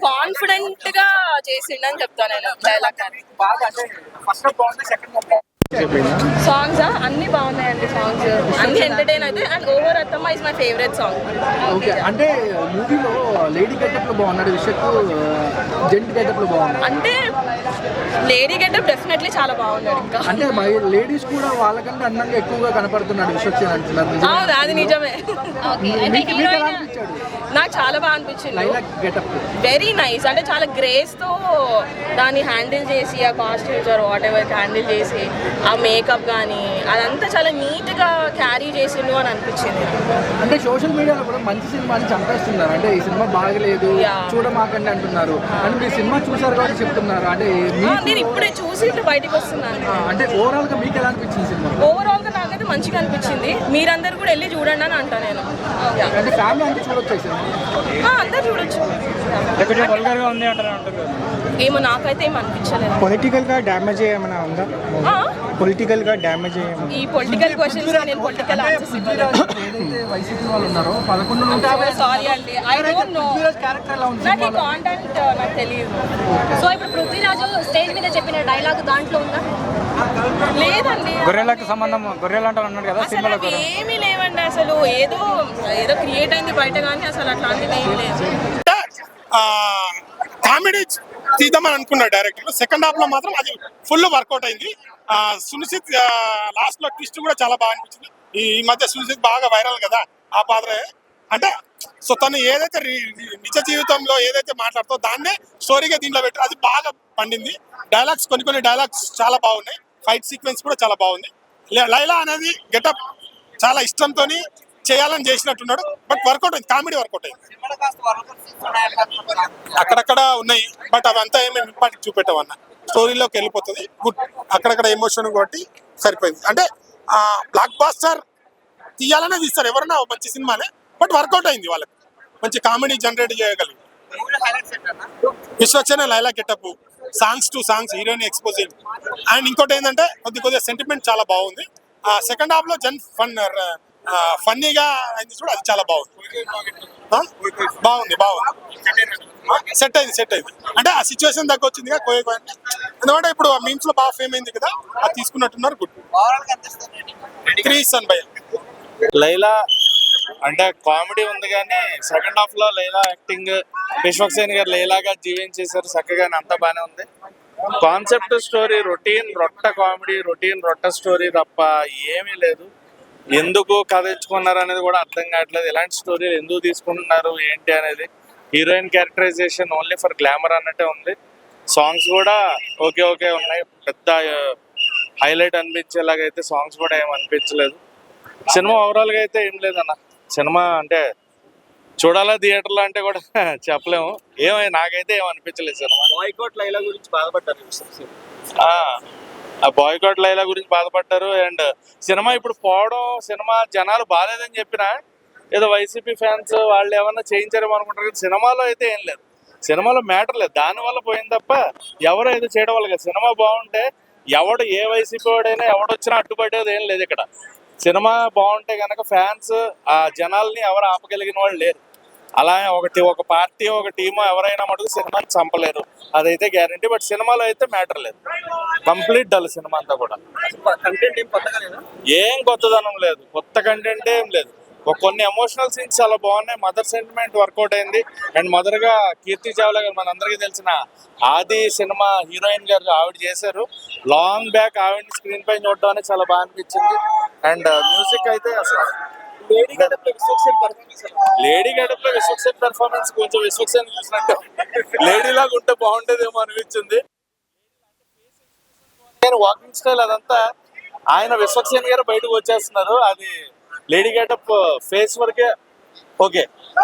Confident గా చేసిండని చెప్తాను నేను డైలాగ్ కానీ. సాంగ్స్ అన్ని బాగున్నాయండి, సాంగ్స్ అన్ని ఎంటర్టైన్ అయితే. అండ్ ఓవర్ అత్తమ్మ is my favourite song. Okay, అంటే మూవీలో లేడీ గెటప్ లో బాగున్నాడు, విషక్ జెంట్ గెటప్ లో బాగున్నాడు. అంటే లేడీ గెటప్ డెఫినెట్లీ చాలా బాగున్నాడు. ఇంకా అంటే లేడీస్ కూడా వాళ్ళకంటే అందంగా ఎక్కువగా కనపడుతున్నాడు విషక్ సేన్ అంటున్నారు. అవును, అది నిజమే. మీకు ఎలా అనిపించాడు? నాకు చాలా బాగా అనిపించింది. Laila getup very nice. అంటే చాలా గ్రేస్ తో దాన్ని హ్యాండిల్ చేసి, ఆ కాస్ట్యూమ్స్ వాట్ ఎవర్ హ్యాండిల్ చేసి, ఆ మేకప్ కానీ అదంతా చాలా నీట్ గా క్యారీ చేసిండు అని అనిపించింది. అంటే సోషల్ మీడియాలో కూడా మంచి సినిమాని చంపేస్తున్నారు. అంటే ఈ సినిమా బాగలేదు చూడమాకండి అంటున్నారు. అంటే మీరు సినిమా చూసారు కాబట్టి చెప్తున్నారు. అంటే నేను ఇప్పుడే చూసి బయటకు వస్తున్నాను. అంటే ఓవరాల్ గా మీకు ఎలా అనిపించింది సినిమా? ఓవరాల్ గా నాకైతే మంచిగా అనిపించింది. మీరందరూ కూడా వెళ్ళి చూడండి అని అంటా నేను. అంటే ఫ్యామిలీ అంతా చూడొచ్చు సినిమా? అందరూ చూడొచ్చు. ఏమో నాకైతే ఏమి అనిపించలేదు. పొలిటికల్ గా డ్యామేజ్ ఏమైనా ఉందా? పొలిటికల్ గా డ్యామేజ్ ఈ పొలిటికల్ క్వశ్చన్స్ నేను పొలిటికల్ ఆన్సర్స్ ఏదైతే వైసీపీ వాళ్ళు ఉన్నారో 11 సారీ అండి, ఐ డోంట్ నో. నాకు ఈ కాంటెంట్ నాకు తెలియదు. సో ఇప్పుడు పృథ్వీరాజు స్టేజ్ మీద చెప్పిన డైలాగ్ దాంట్లో ఉందా? లేదండి, గొర్రెలకు సంబంధం, గొర్రెలు అంటారు అన్నాడు కదా అసలు అవి ఏమీ లేవండి. అసలు ఏదో క్రియేట్ అయింది బయట, కానీ అసలు అట్లాంటివి ఏమీ లేదు. కామెడీ తీద్దామని అనుకున్నాడు డైరెక్టర్. సెకండ్ హాఫ్ లో మాత్రం అది ఫుల్ వర్కౌట్ అయింది. సునిశ్చిత్ లాస్ట్ లో ట్విస్ట్ కూడా చాలా బాగా అనిపించింది. ఈ మధ్య సునిశ్చిత్ బాగా వైరల్ కదా ఆ పాత్ర. అంటే సో తను ఏదైతే నిజ జీవితంలో ఏదైతే మాట్లాడుతో దాన్నే స్టోరీగా దీంట్లో పెట్టి అది బాగా పండింది. డైలాగ్స్ కొన్ని డైలాగ్స్ చాలా బాగున్నాయి. ఫైట్ సీక్వెన్స్ కూడా చాలా బాగుంది. లైలా అనేది గెటప్ చాలా ఇష్టంతో చేయాలని చేసినట్టున్నాడు. బట్ వర్కౌట్ అయింది, కామెడీ వర్కౌట్ అయింది. అక్కడక్కడ ఉన్నాయి, బట్ అవంతా ఏమేమి ఇంపార్టెంట్ చూపెట్టామన్న స్టోరీలోకి వెళ్ళిపోతుంది. గుడ్, అక్కడక్కడ ఎమోషన్ కాబట్టి సరిపోయింది. అంటే బ్లాక్ బాస్టర్ తీయాలనే తీస్తారు ఎవరన్నా మంచి సినిమానే, బట్ వర్కౌట్ అయింది. వాళ్ళకి మంచి కామెడీ జనరేట్ చేయగలిగింది. Vishwaksen Laila getup, songs to songs, heroine exposing. And ఇంకోటి ఏంటంటే కొద్దిగా సెంటిమెంట్ చాలా బాగుంది. సెకండ్ హాఫ్ లో ఫన్నీగా అయింది చూడ, అది చాలా బాగుంది. బాగుంది సెట్ అయింది. అంటే ఆ సిచ్యువేషన్ దగ్గర వచ్చింది ఎందుకంటే ఇప్పుడు మీమ్స్ లో బాగా ఫేమ్ అయింది కదా, అది తీసుకున్నట్టున్నారు. గుడ్ 3 లైలా అంటే కామెడీ ఉంది కానీ సెకండ్ హాఫ్ లో లైలా యాక్టింగ్, విశ్వక్సేన్ గారు లైలాగా జీవించేశారు చక్కగా, అంతా బాగానే ఉంది. కాన్సెప్ట్ స్టోరీ రొటీన్ రొట్ట కామెడీ, రొటీన్ రొట్ట స్టోరీ తప్ప ఏమీ లేదు. ఎందుకు కథ ఎంచుకున్నారు అనేది కూడా అర్థం కావట్లేదు. ఇలాంటి స్టోరీలు ఎందుకు తీసుకుంటున్నారు ఏంటి అనేది. Heroine characterization only for glamour అన్నట్టే ఉంది. సాంగ్స్ కూడా ఓకే ఉన్నాయి. పెద్ద హైలైట్ అనిపించేలాగా అయితే సాంగ్స్ కూడా ఏం అనిపించలేదు. సినిమా ఓవరాల్ గా అయితే ఏం లేదన్న. సినిమా అంటే చూడాలా థియేటర్లో అంటే కూడా చెప్పలేము. నాకైతే ఏం అనిపించలేదు సినిమా. బాయ్కాట్ లైలా గురించి బాధపడ్డారు. ఆ బాయ్కాట్ లైలా గురించి బాధపడ్డారు. అండ్ సినిమా ఇప్పుడు పోవడం, సినిమా జనాలు బాగాలేదని చెప్పినా ఏదో వైసీపీ ఫ్యాన్స్ వాళ్ళు ఏమన్నా చేయించారేమో అనుకుంటారు. సినిమాలో అయితే ఏం లేదు, సినిమాలో మ్యాటర్ లేదు. దానివల్ల పోయింది తప్ప ఎవరు ఏదో చేయడం వల్ల కాదు. సినిమా బాగుంటే ఎవడు ఏ వైసీపీ వాడైనా ఎవడొచ్చినా అడ్డుపడేది ఏం లేదు ఇక్కడ. సినిమా బాగుంటే కనుక ఫ్యాన్స్ ఆ జనాల్ని ఎవరు ఆపగలిగిన వాళ్ళు లేరు. అలా ఒక పార్టీ ఒక టీము ఎవరైనా మటుకు సినిమాని చంపలేరు, అదైతే గ్యారంటీ. బట్ సినిమాలో అయితే మ్యాటర్ లేదు, కంప్లీట్ డల్ సినిమా అంతా కూడా. ఏం కొత్తదనం లేదు, కొత్త కంటెంట్ ఏం లేదు. కొన్ని ఎమోషనల్ సీన్స్ చాలా బాగున్నాయి. మదర్ సెంటిమెంట్ వర్కౌట్ అయింది. అండ్ మదర్ గా కీర్తి చావ్లా గారు మనందరికీ తెలిసిన ఆది సినిమా హీరోయిన్ గారు ఆవిడ చేశారు. లాంగ్ బ్యాక్ ఆవిడని స్క్రీన్ పై చూడడం అనేది చాలా బాగా అనిపించింది. అండ్ మ్యూజిక్ అయితే అసలు లేడీ గెటప్ లో విశ్వక్సేన్ పెర్ఫార్మెన్స్ కొంచెం విశ్వక్సేన్ చూసినట్టు లేడీ లాగా ఉంటే బాగుంటేదేమో అనిపించింది. వాకింగ్ స్టైల్ అదంతా ఆయన విశ్వక్సేన్ గారు బయటకు వచ్చేస్తున్నారు. అది లేడీ గెటప్ ఫేస్ వరకే ఓకే.